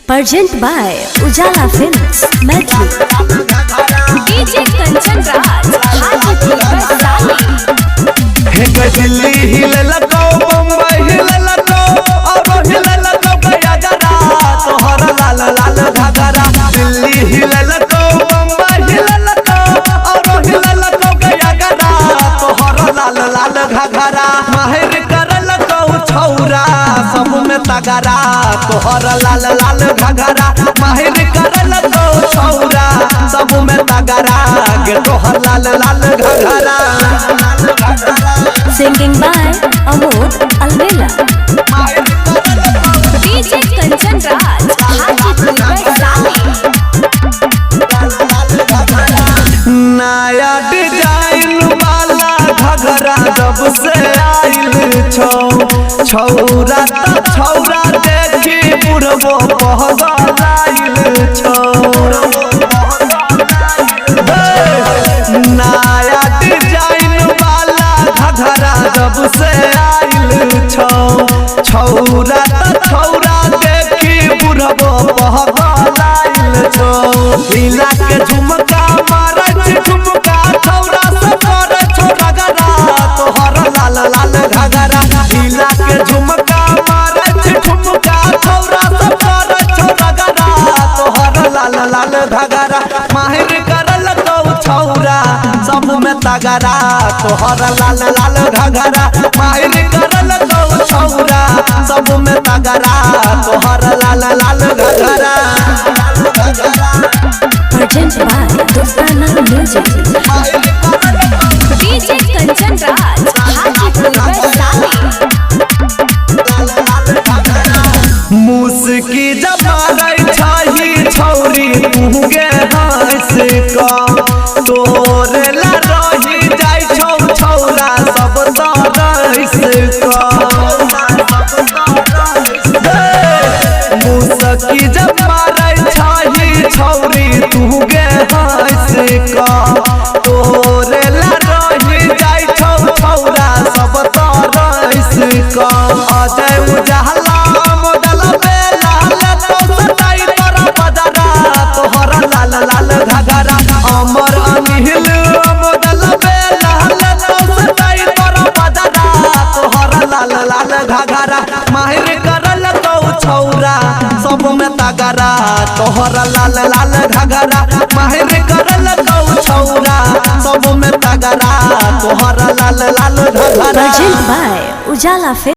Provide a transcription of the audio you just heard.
Present by Ujala Films, Medley. DJ Kanchan Raj, Hajipur Hey, Delhi हिले लगो, मुंबई हिले लगो, और हिले लगो गया जरा, तोहरा लाल लाल घाघरा। दिल्ली हिले लगो, मुंबई हिले लगो, और हिले लगो गया जरा, तोहरा लाल लाल घाघरा। माहिर कर लगो छौरा, सब में तगरा, तोहरा लाल लाल घाघरा। माहिर कर लगो छौरा, सब में तगरा, के तोहरा लाल लाल घाघरा। Singing by Amod Almela. DJ Kanchan Raj, Hajipur नया डिजाइन वाला घघरा जब से आइल छौ, छौरा त छौरा देखी बुढ़बो पहलाइल छौ। नया डिजाइन वाला घघरा जब से आइल छौ, छौरा त छौरा देखी बुढ़बो पहलाइल छौ। हिला के झुमका मारे झुमका छौरा से करे छोरा गरा, तोहरा लाल लाल घघरा। हिला के झुमका मारे झुमका छौरा से करे छोरा गरा, तोहरा लाल लाल घघरा। माहिर कर लगो छौरा, सब में तगरा, तोहरा लाल लाल घघरा। माहिर कर लगो छौरा, सब में तगरा, तोहरा लाल लाल घघरा। Present by Dostana Music. DJ Kanchan Raj, Hajipur मुस्की जब मारै छही छौरी मुँगे हंस का, तोरे ला रही जाय छौ छौरा सब तरस का। मुस्की जब मारै छही छौरी मुँगे हंस का, तोरे ला रही जाय छौ छौरा सब तरस का। अजय उजाला मोदल बेला तो सताई तोरा बजरा, तोहरा लाल लाल घघरा। अमर अनिल मोदल बेला तो सताई तोरा बजरा, तोहरा लाल लाल घघरा। माहिर कर लगो छौरा, सब में तगरा, तोहरा लाल लाल घघरा। माहिर कर लगो छौरा, सब में तगरा, तोहरा लाल लाल घघरा। Present by Ujala Films.